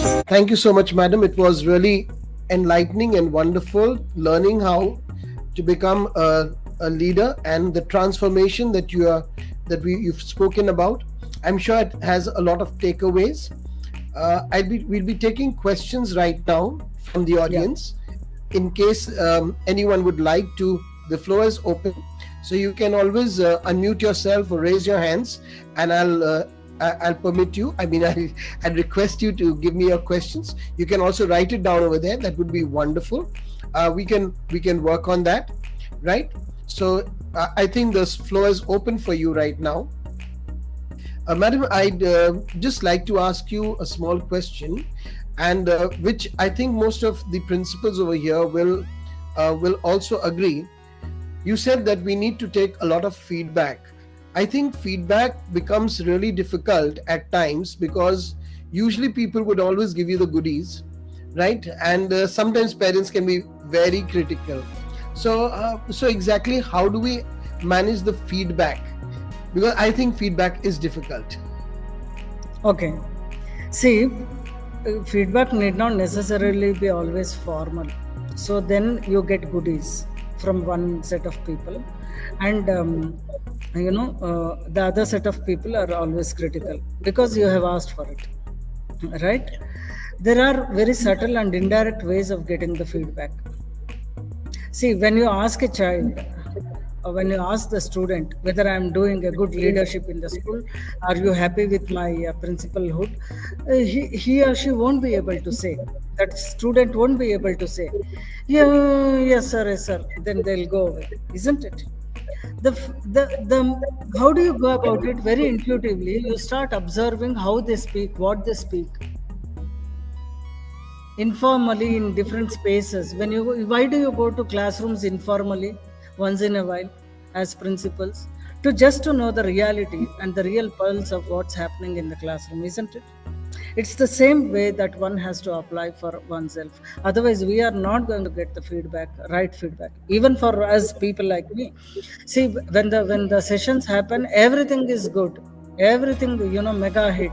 Thank you so much, madam. It was really enlightening and wonderful learning how to become a leader and the transformation you've spoken about. I'm sure it has a lot of takeaways. We'll be taking questions right now from the Yeah. audience. In case anyone would like to, the floor is open, so you can always unmute yourself or raise your hands, and I'll permit you. I mean, I'd request you to give me your questions. You can also write it down over there. That would be wonderful. We can work on that, right? So I think the floor is open for you right now. Madam, I'd just like to ask you a small question, and which I think most of the principals over here will also agree. You said that we need to take a lot of feedback. I think feedback becomes really difficult at times because usually people would always give you the goodies, right? And sometimes parents can be very critical. So exactly how do we manage the feedback? Because I think feedback is difficult. Okay. See, feedback need not necessarily be always formal. So then you get goodies from one set of people, and the other set of people are always critical because you have asked for it, right? There are very subtle and indirect ways of getting the feedback. See, when you ask a child, or when you ask the student whether I'm doing a good leadership in the school, are you happy with my principalhood? He or she won't be able to say. That student won't be able to say, yeah, yes, sir. Then they'll go away, isn't it? The how do you go about it? Very intuitively, you start observing how they speak, what they speak informally in different spaces. Why do you go to classrooms informally once in a while as principals? To just to know the reality and the real pulse of what's happening in the classroom, isn't it? It's the same way that one has to apply for oneself. Otherwise we are not going to get the feedback, right feedback, even for us people like me. See, when the sessions happen, everything is good, everything, mega hit.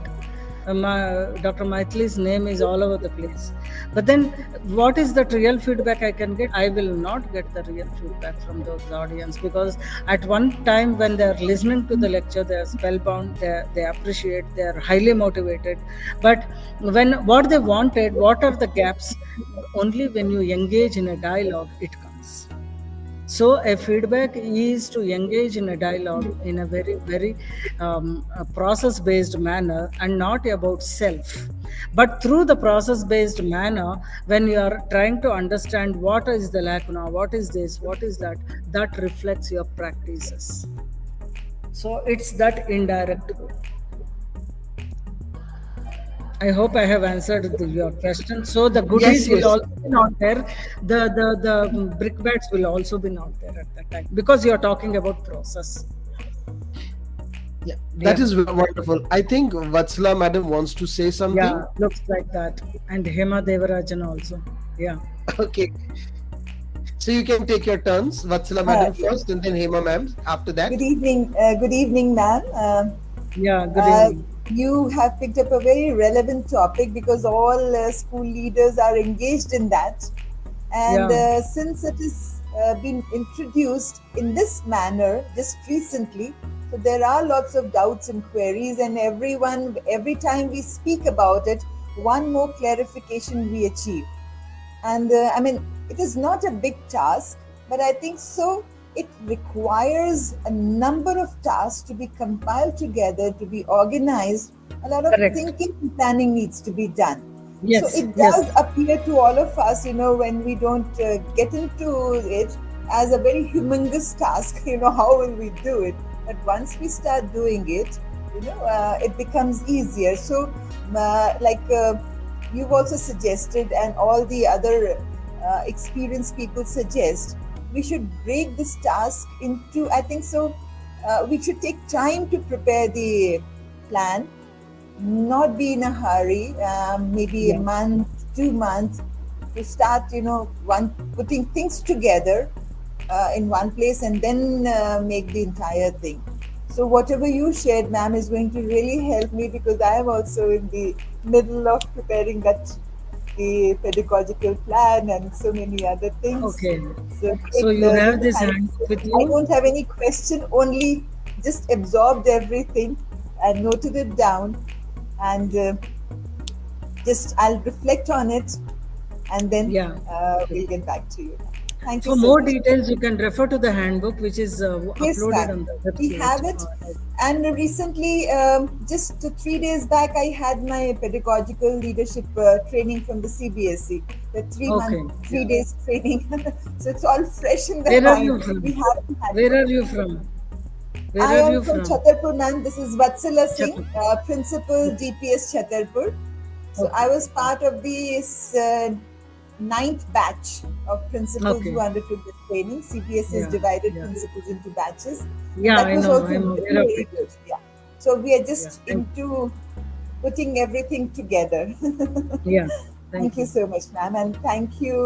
Dr. Maithili's name is all over the place. But then, what is that real feedback I can get? I will not get the real feedback from those audience, because at one time when they are listening to the lecture, they are spellbound, they appreciate, they are highly motivated. But when what they wanted, what are the gaps? Only when you engage in a dialogue, it comes. So, a feedback is to engage in a dialogue in a very, very process based manner and not about self. But through the process based manner, when you are trying to understand what is the lacuna, what is this, what is that, that reflects your practices. So, it's that indirect way. I hope I have answered your question. So the Yes, goodies will yes. also be not there. The brickbats will also be not there at that time, because you are talking about process. Yeah, that Yeah, is wonderful. I think Vatsala madam wants to say yeah, something. looks like that. And Hema Devarajan also. Yeah, Okay, so you can take your turns. Vatsala madam Yeah. first, and then Hema ma'am after that. Good evening, ma'am. yeah. Good Uh, evening. you have picked up a very relevant topic because all school leaders are engaged in that. And Yeah, since it has been introduced in this manner just recently, so there are lots of doubts and queries, and every time we speak about it, one more clarification we achieve. And I mean, it is not a big task, but I think so. It requires a number of tasks to be compiled together, to be organized. A lot of correct. thinking and planning needs to be done. So Yes, it yes, does appear to all of us, when we don't get into it as a very humongous task, how will we do it? But once we start doing it, it becomes easier. So, like you've also suggested, and all the other experienced people suggest, we should break this task into, I think so, we should take time to prepare the plan, not be in a hurry, maybe a yeah, month, 2 months, to start, one putting things together in one place, and then make the entire thing. So whatever you shared, ma'am, is going to really help me, because I am also in the middle of preparing the pedagogical plan and so many other things. Okay. So So great you have learning. this Thank hand you. with I you? don't have any question, only just absorbed everything and noted it down, and just I'll reflect on it, and then Yeah. Okay. we'll get back to you. Thank you For so more much. details, you can refer to the handbook, which is Yes, uploaded ma'am. on the We website. have it. And recently, just 3 days back, I had my pedagogical leadership training from the CBSE. The 3 month, Okay. three Yeah. days training. So it's all fresh in the Where are mind. you We from? haven't had Where it. are you from? Where I are am you from from? Chhatarpur, ma'am. This is Vatsala Singh, Chhattisgarh. Principal DPS Chhatarpur. So I Okay. was part of this ninth batch of principals Okay. who undertook the training. CPS has Yeah. divided Yeah. principals into batches, and Yeah, that I was know. also I'm very, aware of very it. good. Yeah. So we are Yeah. just into putting everything together. Yeah. Thank Thank you you. so much, ma'am, and thank you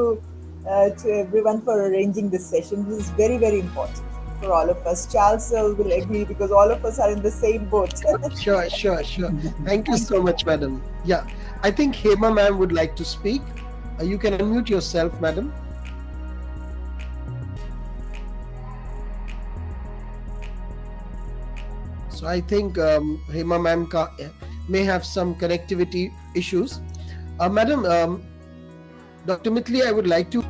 to everyone for arranging this session. This is very, very important for all of us. Charles will agree, because all of us are in the same boat. Sure, sure, sure. Thank you Thank so much, madam. Yeah, I think Hema ma'am would like to speak. You can unmute yourself, madam. So I think Hema ma'am may have some connectivity issues. Madam, Dr. Mitli, I would like to.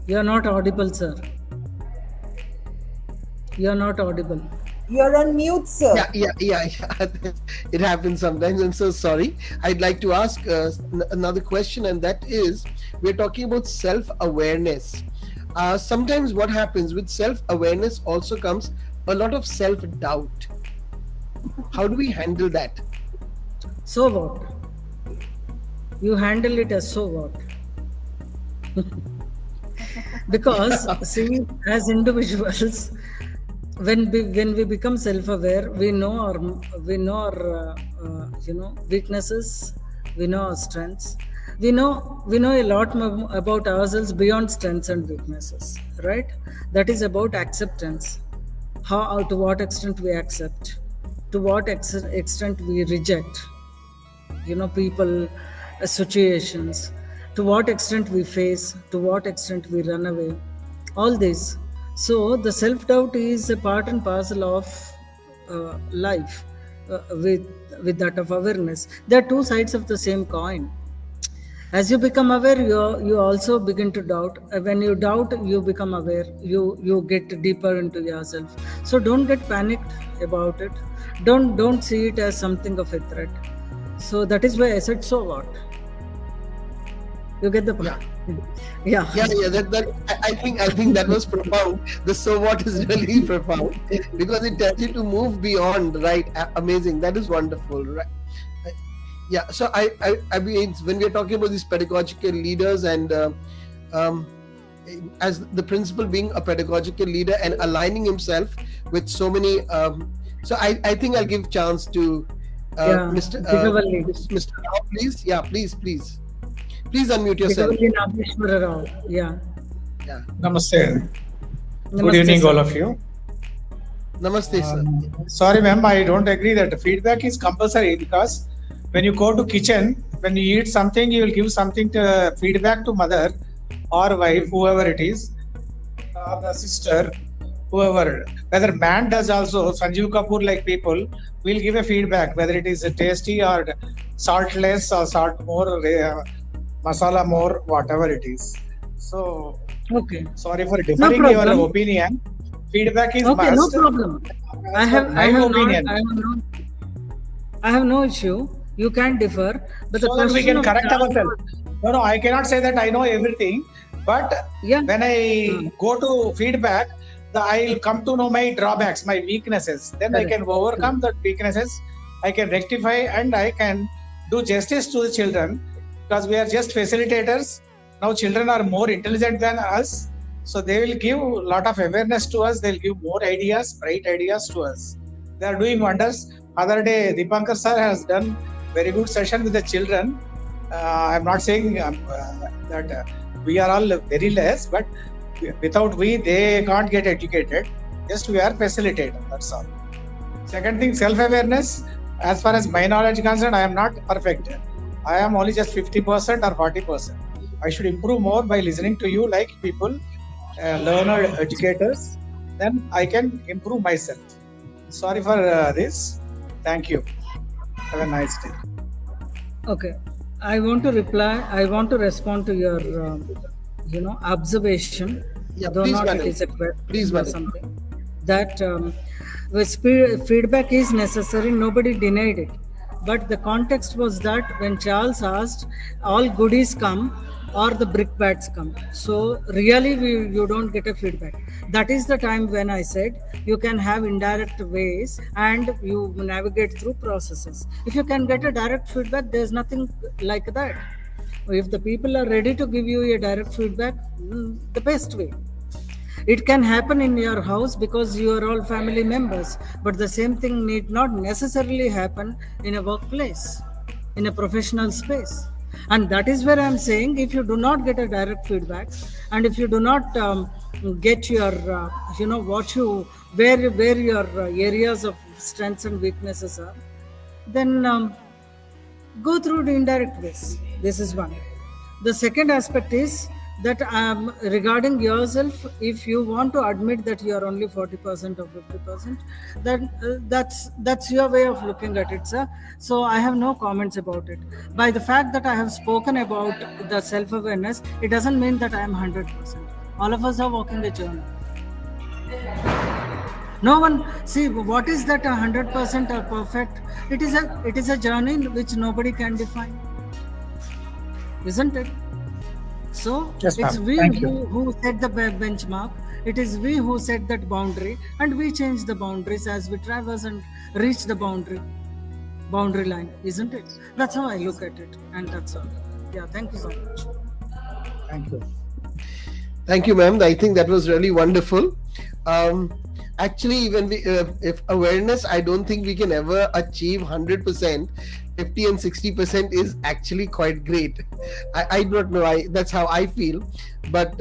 You're not audible, sir. You're not audible. You're on mute, sir. Yeah. It happens sometimes. I'm so sorry. I'd like to ask another question, and that is, we're talking about self-awareness. Sometimes what happens with self-awareness also comes a lot of self-doubt. How do we handle that? So what? You handle it as so what? Because see, as individuals, when we become self-aware, we know our weaknesses, we know our strengths, we know a lot about ourselves beyond strengths and weaknesses, right? That is about acceptance. How to what extent we accept, to what extent we reject, people, situations, to what extent we face, to what extent we run away, all this. So the self doubt is a part and parcel of life, with that of awareness. There are two sides of the same coin. As you become aware, you also begin to doubt. When you doubt, you become aware. You get deeper into yourself. So don't get panicked about it. Don't see it as something of a threat. So that is why I said, so what? You get the point? Yeah. I think that was profound. The so what is really profound, because it tells you to move beyond, right? Amazing. That is wonderful, right? Yeah. So I mean, when we're talking about these pedagogical leaders, and um, as the principal being a pedagogical leader and aligning himself with so many, so I think I'll give chance to Yeah. Mr. Digavalli. Mr. Rao, please. Yeah, please unmute yourself. Digavalli Nageshwara Rao. Yeah. Yeah. Namaste. Good Namaste, evening, sir. all of you. Namaste, sir. Sorry, ma'am, I don't agree that feedback is compulsory, because when you go to kitchen, when you eat something, you will give something to feedback to mother or wife, whoever it is, or the sister, whoever. Whether man does also, Sanjeev Kapoor like people will give a feedback, whether it is tasty or salt less or salt more, masala more, whatever it is. So, Okay. sorry for differing your problem. opinion. Feedback is Okay, no must. problem. I As have, per I my have opinion. not, I have no issue. You can differ, but the So that we question can of correct Charles ourselves. No, I cannot say that I know everything, but yeah, when I go to feedback, I'll come to know my drawbacks, my weaknesses. Then I correct. can overcome the weaknesses. I can rectify and I can do justice to the children, because we are just facilitators. Now children are more intelligent than us, so they will give a lot of awareness to us. They'll give more ideas, bright ideas to us. They are doing wonders. Other day, Dipankar sir has done very good session with the children. I'm not saying that we are all very less, but Without we, they can't get educated. Just we are facilitator. That's all. Second thing, self-awareness. As far as my knowledge is concerned, I am not perfect. I am only just 50% or 40%. I should improve more by listening to you, like people, learned educators. Then I can improve myself. Sorry for this. Thank you. Have a nice day. Okay, I want to reply. I want to respond to your, observation. Yeah, though please, not madam. it is a question Please, or madam. something that feedback is necessary. Nobody denied it, but the context was that when Charles asked, "All goodies come, or the brickbats come." So really, you don't get a feedback. That is the time when I said you can have indirect ways and you navigate through processes. If you can get a direct feedback, there's nothing like that. If the people are ready to give you a direct feedback, the best way. It can happen in your house because you are all family members, but the same thing need not necessarily happen in a workplace, in a professional space. And that is where I'm saying, if you do not get a direct feedback, and if you do not get your, where your areas of strengths and weaknesses are, then go through the indirect ways. This is one. The second aspect is that regarding yourself, if you want to admit that you are only 40% or 50%, then that's your way of looking at it, sir. So I have no comments about it. By the fact that I have spoken about the self-awareness, it doesn't mean that I am 100%. All of us are walking a journey. No one, see, what is that 100% or perfect? It is a journey which nobody can define, isn't it? So Yes, it's ma'am. we Thank you. who set the benchmark. It is we who set that boundary, and we change the boundaries as we traverse and reach the boundary line, isn't it? That's how I look at it, and that's all. Yeah, thank you so much. Thank you. Thank you, ma'am. I think that was really wonderful. Actually, when if awareness, I don't think we can ever achieve 100%. 50 and 60% is actually quite great. I don't know. That's how I feel. But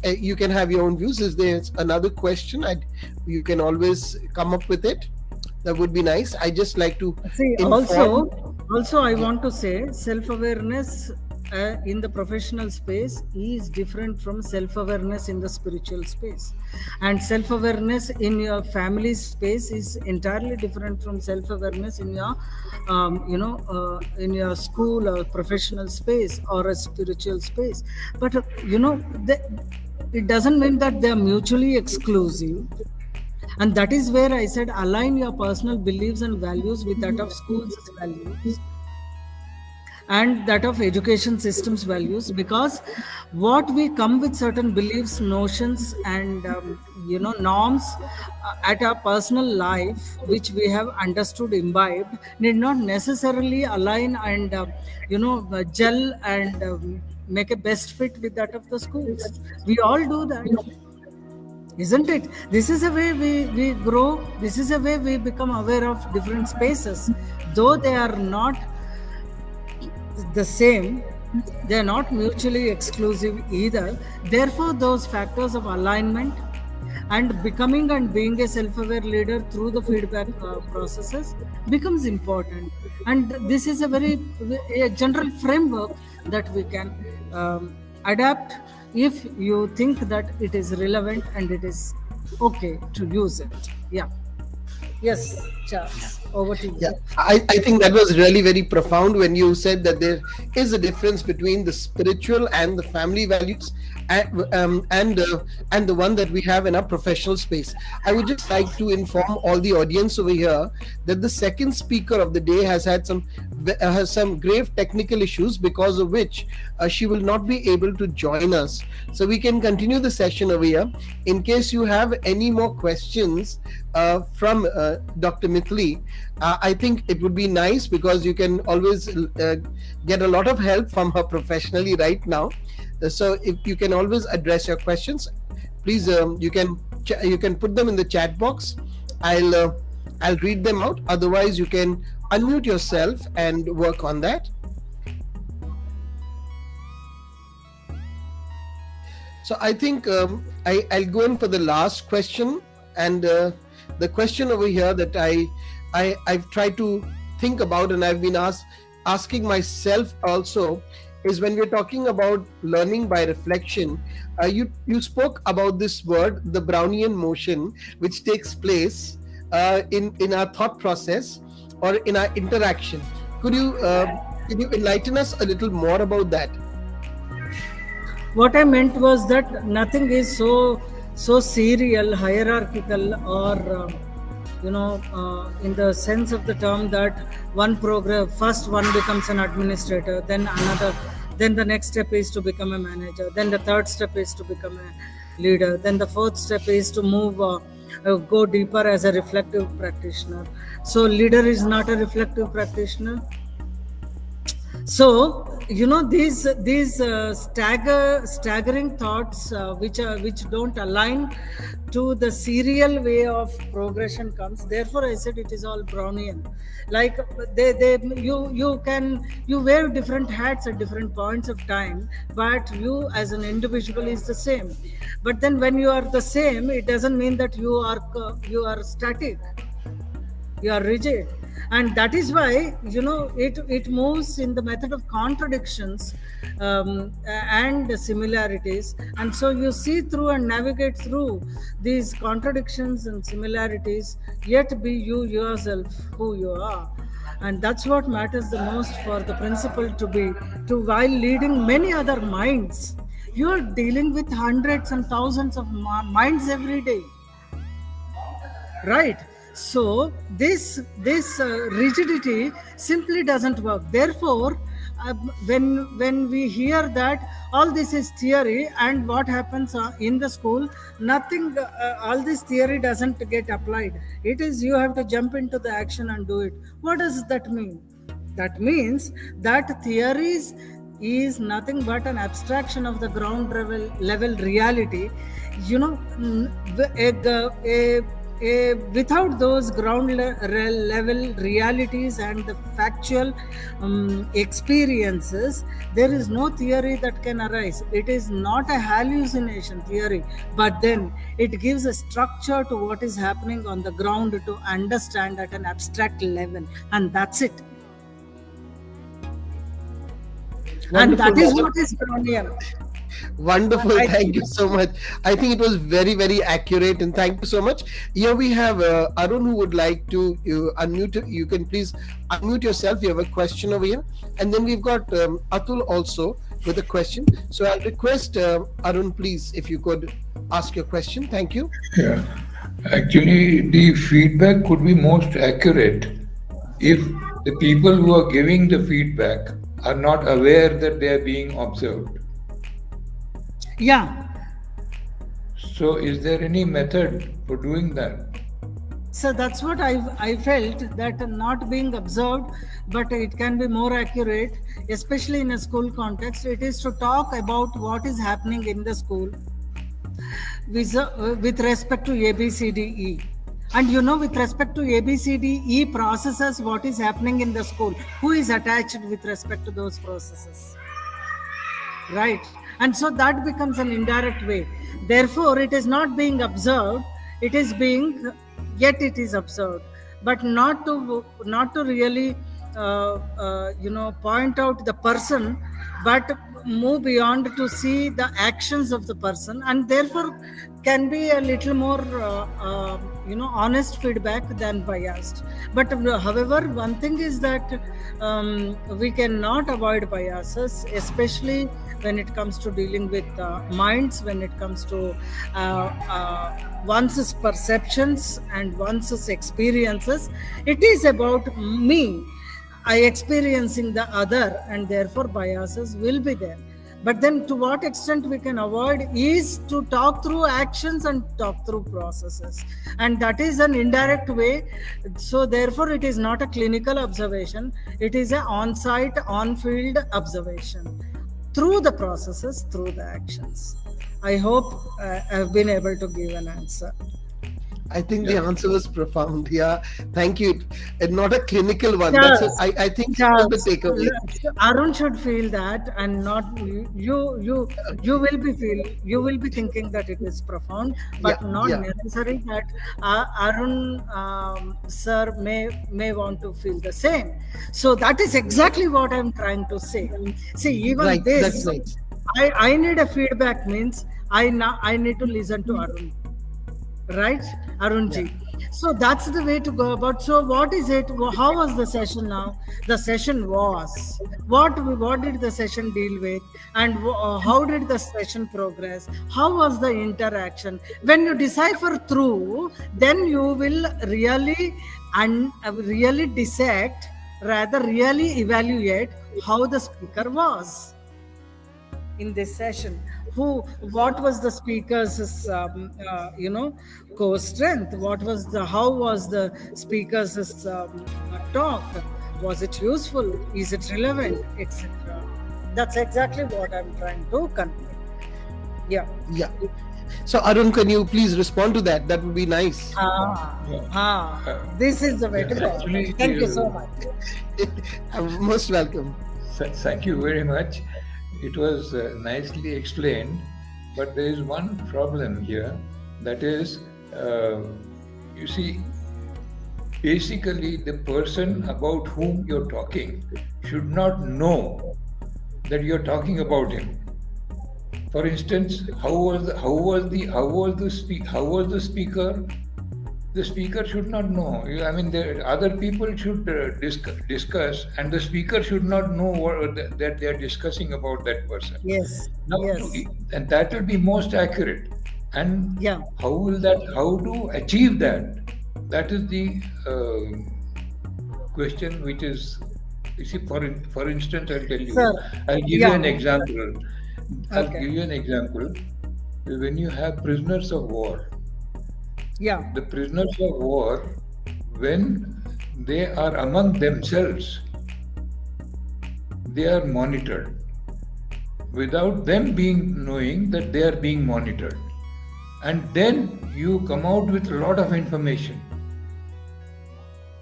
you can have your own views. Is there another question? You can always come up with it. That would be nice. I just like to See, inform. also, I want to say self-awareness in the professional space is different from self-awareness in the spiritual space, and self-awareness in your family space is entirely different from self-awareness in your, in your school or professional space or a spiritual space. But it doesn't mean that they are mutually exclusive. And that is where I said align your personal beliefs and values with that of school's values and that of education system's values, because what we come with certain beliefs, notions, and norms at our personal life, which we have understood, imbibed, need not necessarily align and gel and make a best fit with that of the schools. We all do that, isn't it? This is a way we grow. This is a way we become aware of different spaces, though they are not the same, they are not mutually exclusive either. Therefore, those factors of alignment and becoming and being a self-aware leader through the feedback processes becomes important. And this is a general framework that we can adapt if you think that it is relevant and it is okay to use it. Yeah. Yes, Charles, over to you. Yeah, I think that was really very profound when you said that there is a difference between the spiritual and the family values and the one that we have in our professional space. I would just like to inform all the audience over here that the second speaker of the day has had some grave technical issues, because of which she will not be able to join us. So we can continue the session over here. In case you have any more questions from Dr. Mithili, I think it would be nice, because you can always get a lot of help from her professionally right now. So if you can always address your questions, please you can put them in the chat box. I'll read them out. Otherwise, you can unmute yourself and work on that. So I think I'll go in for the last question, and the question over here that I've tried to think about, and I've been asking myself also, is when we're talking about learning by reflection. You spoke about this word, the Brownian motion, which takes place in our thought process or in our interaction. Could you enlighten us a little more about that? What I meant was that nothing is so serial, hierarchical, or in the sense of the term that first one becomes an administrator, then another, then the next step is to become a manager, then the third step is to become a leader, then the fourth step is to move go deeper as a reflective practitioner. So leader is not a reflective practitioner. So these staggering thoughts which don't align to the serial way of progression comes. Therefore, I said it is all Brownian. Like you wear different hats at different points of time, but you as an individual is the same. But then when you are the same, it doesn't mean that you are static. You are rigid, and that is why it moves in the method of contradictions and similarities, and so you see through and navigate through these contradictions and similarities, yet be you yourself who you are. And that's what matters the most for the principal while leading many other minds. You are dealing with hundreds and thousands of minds every day, right? So this rigidity simply doesn't work. Therefore, when we hear that all this is theory, and what happens in the school, nothing, all this theory doesn't get applied. It is you have to jump into the action and do it. What does that mean? That means that theories is nothing but an abstraction of the ground level reality. Without those ground level realities and the factual experiences, there is no theory that can arise. It is not a hallucination theory, but then it gives a structure to what is happening on the ground to understand at an abstract level, and that's it. Wonderful, and that is what is Brownian. Wonderful. Thank you so much. I think it was very, very accurate, and thank you so much. Here we have Arun, who would like to unmute. You can please unmute yourself. You have a question over here. And then we've got Atul also with a question. So I'll request Arun, please, if you could ask your question. Thank you. Yeah. Actually, the feedback could be most accurate if the people who are giving the feedback are not aware that they are being observed. Yeah. So is there any method for doing that? So that's what I felt, that not being observed, but it can be more accurate, especially in a school context. It is to talk about what is happening in the school with respect to ABCDE. And with respect to ABCDE processes, what is happening in the school, who is attached with respect to those processes, right? And so that becomes an indirect way. Therefore, it is not being observed, it is observed, but not to really point out the person, but move beyond to see the actions of the person, and therefore can be a little more honest feedback than biased. But however, one thing is that we cannot avoid biases, especially when it comes to dealing with minds, when it comes to one's perceptions and one's experiences. It is about me, I experiencing the other, and therefore biases will be there. But then to what extent we can avoid is to talk through actions and talk through processes, and that is an indirect way. So therefore it is not a clinical observation, it is an on-site, on-field observation through the processes, through the actions. I hope I've been able to give an answer. I think the Yeah. answer was profound. Yeah, thank you. And not a clinical one. Yes, I think that was the yes. takeaway. Arun should feel that, and not you will be thinking that it is profound, Yeah, but not yeah, necessary that Arun sir may want to feel the same. So that is exactly what I'm trying to say. See, even right. That's this, nice. I need a feedback means I need to listen to Arun, right, Arunji? So that's the way to go about. So what is it? How was the session now? The session was what did the session deal with, and how did the session progress? How was the interaction? When you decipher through, then you will really really dissect, rather really evaluate how the speaker was in this session. What was the speaker's core strength? How was the speaker's talk? Was it useful? Is it relevant, etc.? That's exactly what I'm trying to convey. Yeah. Yeah. So Arun, can you please respond to that? That would be nice. This is the way to go. Actually, Thank you so much. Most welcome. Thank you very much. It was nicely explained, but there is one problem here. That is, you see, basically the person about whom you're talking should not know that you're talking about him. For instance, how was the speaker? The speaker should not know. I mean, the other people should discuss, and the speaker should not know that they are discussing about that person. Yes. Now, Yes. and that will be most accurate. And Yeah. how to achieve that? That is the question, which is, you see, for instance, I'll tell you. Sir, I'll give yeah. you an example. I'll Okay. give you an example. When you have prisoners of war, Yeah. the prisoners of war, when they are among themselves, they are monitored without them knowing that they are being monitored. And then you come out with a lot of information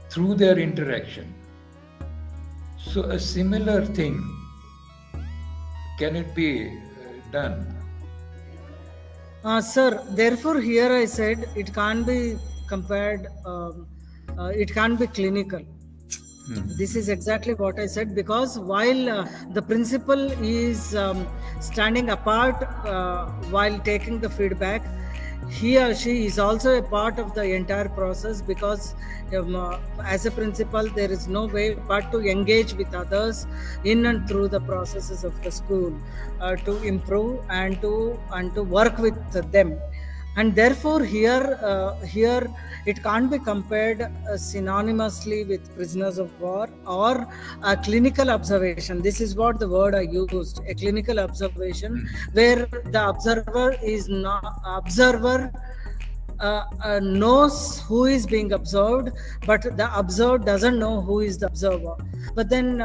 through their interaction. So a similar thing, can it be done? Sir, therefore here I said it can't be compared, it can't be clinical. This is exactly what I said, because while the principal is standing apart while taking the feedback, he or she is also a part of the entire process, because as a principal there is no way but to engage with others in and through the processes of the school to improve and to work with them. And therefore here it can't be compared synonymously with prisoners of war or a clinical observation. This is what the word I used, a clinical observation, where the observer knows who is being observed, but the observed doesn't know who is the observer. But then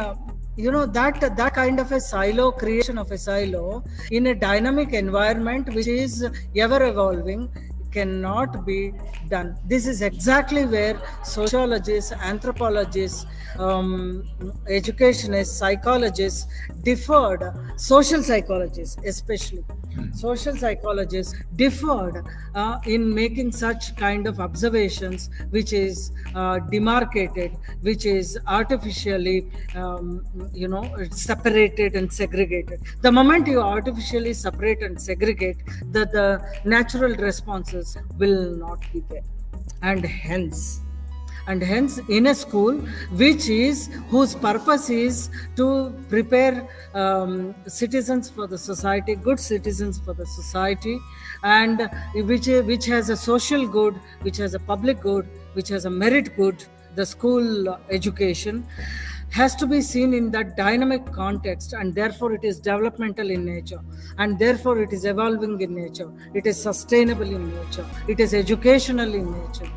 that kind of a silo, creation of a silo in a dynamic environment which is ever evolving, cannot be done. This is exactly where sociologists, anthropologists, educationists, psychologists differed, social psychologists especially. Social psychologists differed in making such kind of observations, which is demarcated, which is artificially separated and segregated. The moment you artificially separate and segregate, the natural responses will not be there. And hence in a school whose purpose is to prepare citizens for the society, good citizens for the society, and which has a social good, which has a public good, which has a merit good, the school education has to be seen in that dynamic context, and therefore it is developmental in nature, and therefore it is evolving in nature, it is sustainable in nature, it is educational in nature,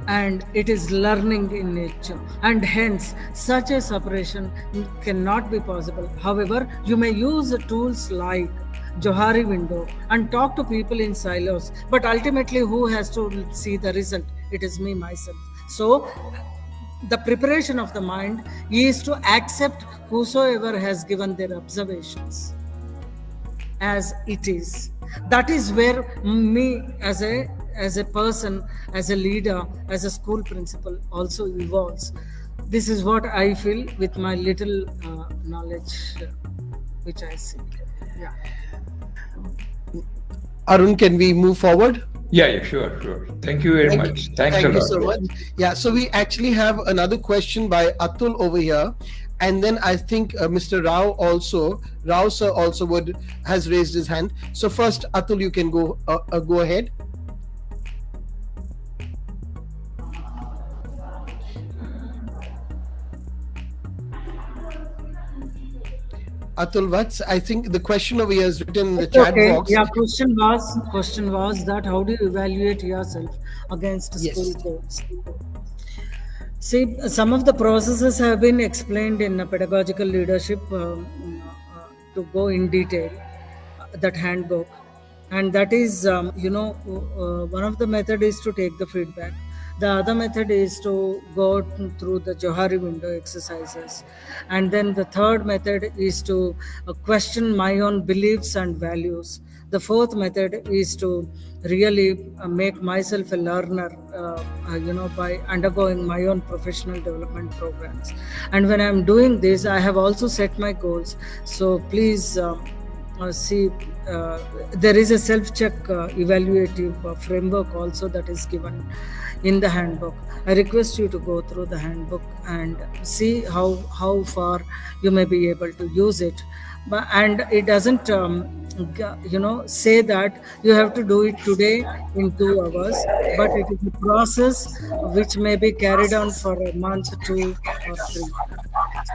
and it is learning in nature, and hence such a separation cannot be possible. However, you may use tools like Johari window and talk to people in silos. But ultimately, who has to see the result? It is me, myself. So, the preparation of the mind is to accept whosoever has given their observations as it is. That is where me as a person, as a leader, as a school principal also evolves. This is what I feel with my little knowledge which I see. Yeah. Arun, can we move forward? Yeah, sure. Thank you very much. Thanks a Thank you lot. so much. Yeah, so we actually have another question by Atul over here, and then I think Mr. Rao sir also has raised his hand. So first, Atul, you can go ahead. Atul Vats, I think the question over here is written in the chat box. Yeah, question was that how do you evaluate yourself against school goals? See, some of the processes have been explained in pedagogical leadership to go in detail, that handbook. And that is, one of the method is to take the feedback. The other method is to go through the Johari window exercises. And then the third method is to question my own beliefs and values. The fourth method is to really make myself a learner, by undergoing my own professional development programs. And when I'm doing this, I have also set my goals. So please see, there is a self-check evaluative framework also that is given in the handbook. I request you to go through the handbook and see how far you may be able to use it. And it doesn't say that you have to do it today in 2 hours, but it is a process which may be carried on for a month, 2 or 3.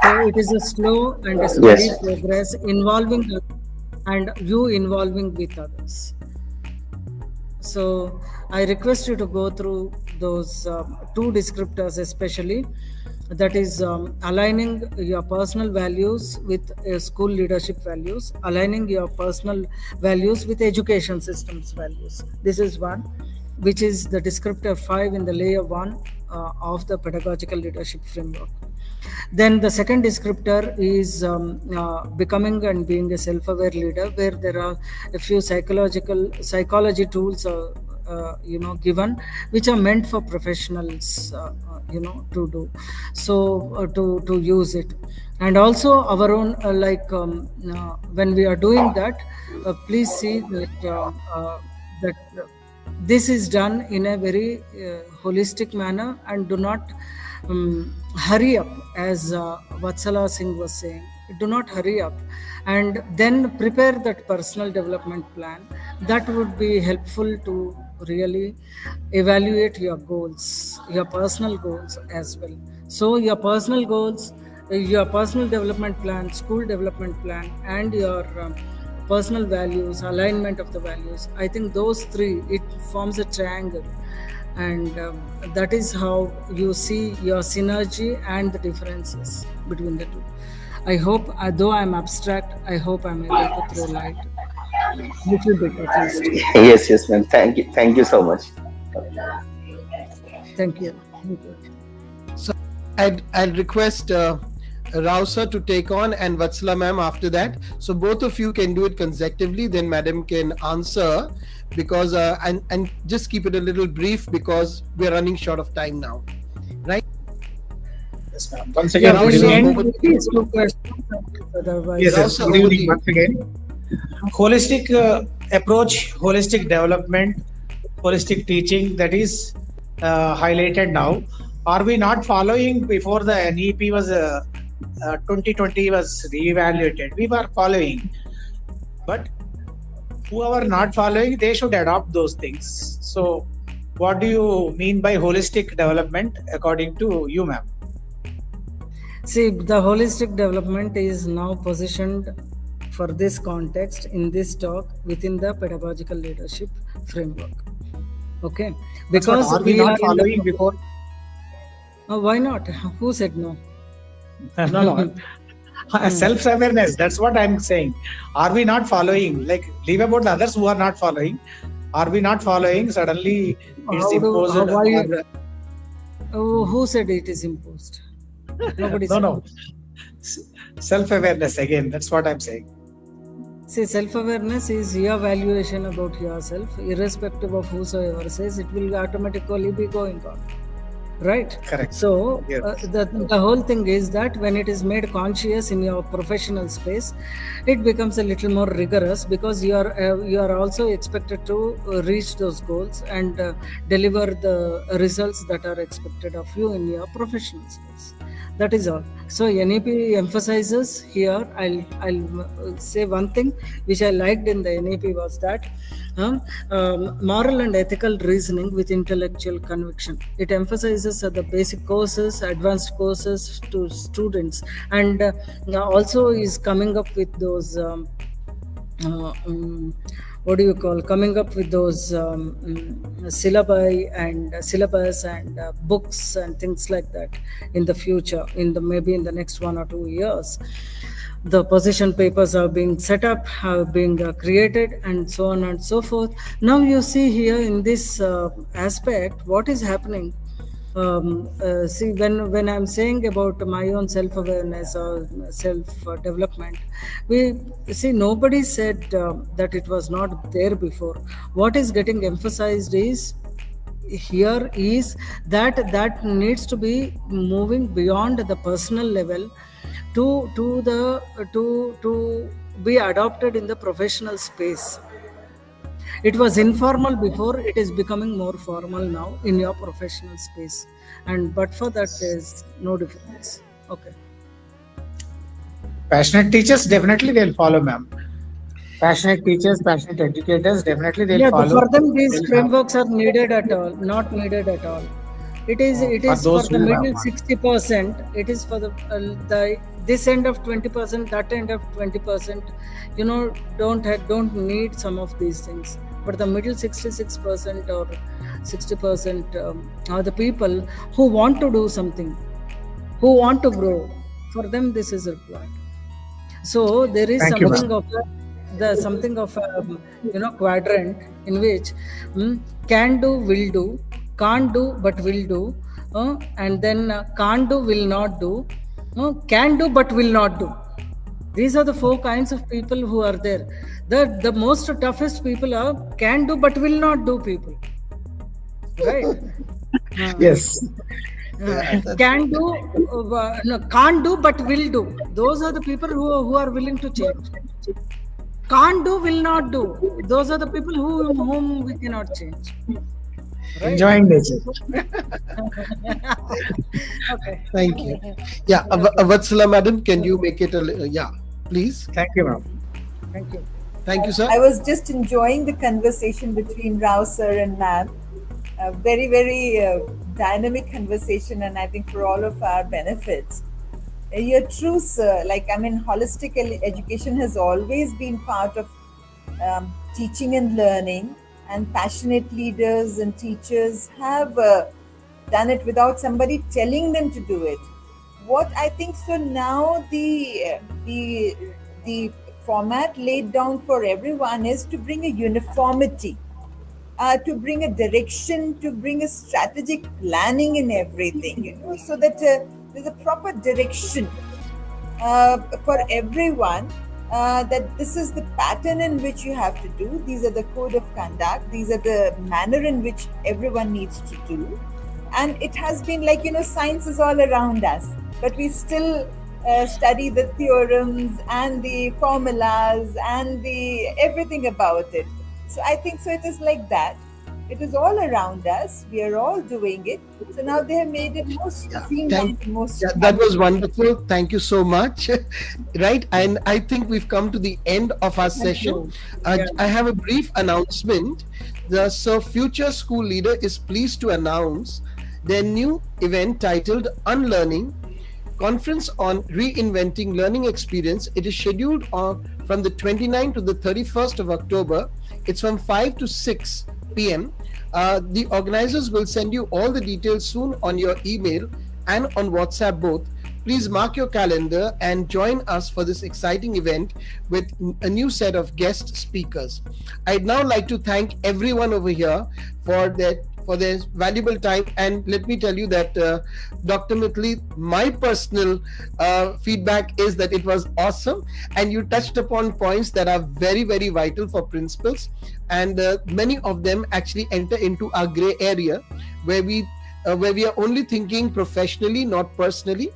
So it is a slow and a steady progress involving and you involving with others. So I request you to go through those 2 descriptors, especially, that is aligning your personal values with school leadership values, aligning your personal values with education system's values. This is one, which is the descriptor 5 in the layer 1 of the pedagogical leadership framework. Then the second descriptor is becoming and being a self-aware leader, where there are a few psychology tools given, which are meant for professionals to do, so to use it. And also our own when we are doing that, please see that this is done in a very holistic manner, and do not hurry up, as Vatsala Singh was saying. Do not hurry up, and then prepare that personal development plan. That would be helpful to really evaluate your goals, your personal goals as well. So your personal goals, your personal development plan, school development plan, and your personal values, alignment of the values, I think those 3, it forms a triangle. And that is how you see your synergy and the differences between the 2. I hope, though I'm abstract, I hope I'm able to throw light a little bit at least. Yes, ma'am. Thank you so much. Thank you. So I'd request Rao sir to take on, and Vatsala ma'am after that. So both of you can do it consecutively, then madam can answer, because and just keep it a little brief, because we're running short of time now, right? Yes, ma'am. Once again, Yeah, good evening. These 2 questions, otherwise. Yes, Rao sir, good over to evening you. once again. Holistic approach, holistic development, holistic teaching, that is highlighted now. Are we not following? Before the NEP was 2020 was re-evaluated, we were following, but whoever not following, they should adopt those things. So what do you mean by holistic development according to you, ma'am? See, the holistic development is now positioned for this context in this talk within the pedagogical leadership framework. Okay, because are we not following before? Why not? Who said no? No. Self-awareness. That's what I'm saying. Are we not following? Like, leave about the others who are not following. Are we not following? Suddenly, it's imposed. Who said it is imposed? Nobody No, said. no. Self-awareness again. That's what I'm saying. See, self-awareness is your valuation about yourself, irrespective of whosoever says, it will automatically be going on. Right? Correct. So Yes. the whole thing is that when it is made conscious in your professional space, it becomes a little more rigorous, because you are also expected to reach those goals and deliver the results that are expected of you in your professional space. That is all. So NEP emphasizes here. I'll say one thing which I liked in the NEP was that moral and ethical reasoning with intellectual conviction. It emphasizes the basic courses, advanced courses to students, and also is coming up with those what do you call, coming up with those syllabus and books and things like that in the future, maybe in the next 1 or 2 years. The position papers are being set up, are being created, and so on and so forth. Now you see here in this aspect what is happening. See, when I'm saying about my own self-awareness or self-development, we see nobody said that it was not there before. What is getting emphasized is here is that needs to be moving beyond the personal level to be adopted in the professional space. It was informal before, it is becoming more formal now in your professional space, and but for that there's no difference. Okay. Passionate teachers, definitely they'll follow, ma'am. Passionate teachers, passionate educators, definitely they'll follow. For them these frameworks are needed at all, not needed at all. It is for the middle 60%. It is for the this end of 20%, that end of 20%. Don't need some of these things. But the middle 66% or 60% are the people who want to do something, who want to grow. For them, this is required. So there is something of a quadrant in which can do, will do, can't do but will do, and then can't do, will not do, can do but will not do. These are the 4 kinds of people who are there. The most toughest people are can do but will not do people. Right? Yes. Can do, can't do but will do. Those are the people who are willing to change. Can't do, will not do. Those are the people whom we cannot change. Right? Enjoying nature. Okay. Thank you. Yeah, Vatsala madam, can you make it yeah, please? Thank you, ma'am. Thank you. Thank you, sir. I was just enjoying the conversation between Rao sir and ma'am. A very, very dynamic conversation, and I think for all of our benefits. You're true, sir. Holistic education has always been part of teaching and learning, and passionate leaders and teachers have done it without somebody telling them to do it. What I think, so now the format laid down for everyone is to bring a uniformity, to bring a direction, to bring a strategic planning in everything, so that there's a proper direction for everyone, that this is the pattern in which you have to do. These are the code of conduct. These are the manner in which everyone needs to do. And it has been science is all around us, but we still study the theorems and the formulas and the everything about it. So I think so it is like that. It is all around us. We are all doing it. So now they have made it more streamlined. That was wonderful. Thank you so much. Right. And I think we've come to the end of our session. I have a brief announcement. The Future School Leader is pleased to announce their new event titled Unlearning, Conference on Reinventing Learning Experience. It is scheduled from the 29th to the 31st of October. It's from 5 to 6 p.m. The organizers will send you all the details soon on your email and on WhatsApp both. please mark your calendar and join us for this exciting event with a new set of guest speakers. I'd now like to thank everyone over here for their valuable time, and let me tell you that Dr. Mitali, my personal feedback is that it was awesome, and you touched upon points that are very, very vital for principals, and many of them actually enter into our gray area where we are only thinking professionally, not personally.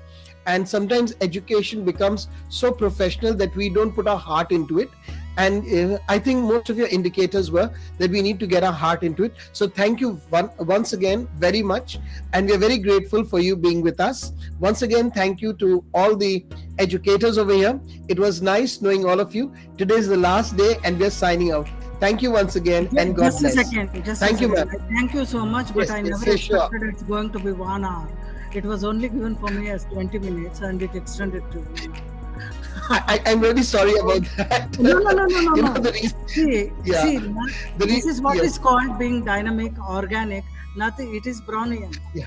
And sometimes education becomes so professional that we don't put our heart into it. And I think most of your indicators were that we need to get our heart into it. So thank you once again very much, and we are very grateful for you being with us. Once again, thank you to all the educators over here. It was nice knowing all of you. Today is the last day and we are signing out. Thank you once again, and God bless. Thank you, ma'am. Thank you so much, but Yes, I yes, never yes, sure. expected it's going to be 1 hour. It was only given for me as 20 minutes, and it extended to 1 hour. I'm really sorry about that. No. You know, the reason, See, Yeah. this is what yes. is called being dynamic, organic. Nothing. It is Brownian. Yeah.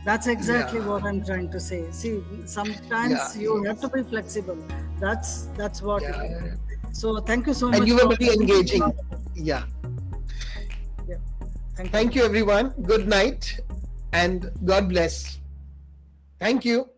That's exactly Yeah. what I'm trying to say. See, sometimes Yeah, you yes. have to be flexible. That's what it is. Yeah. So thank you so much. And you were for- very engaging. Yeah. Yeah. Thank you, everyone. Good night, and God bless. Thank you.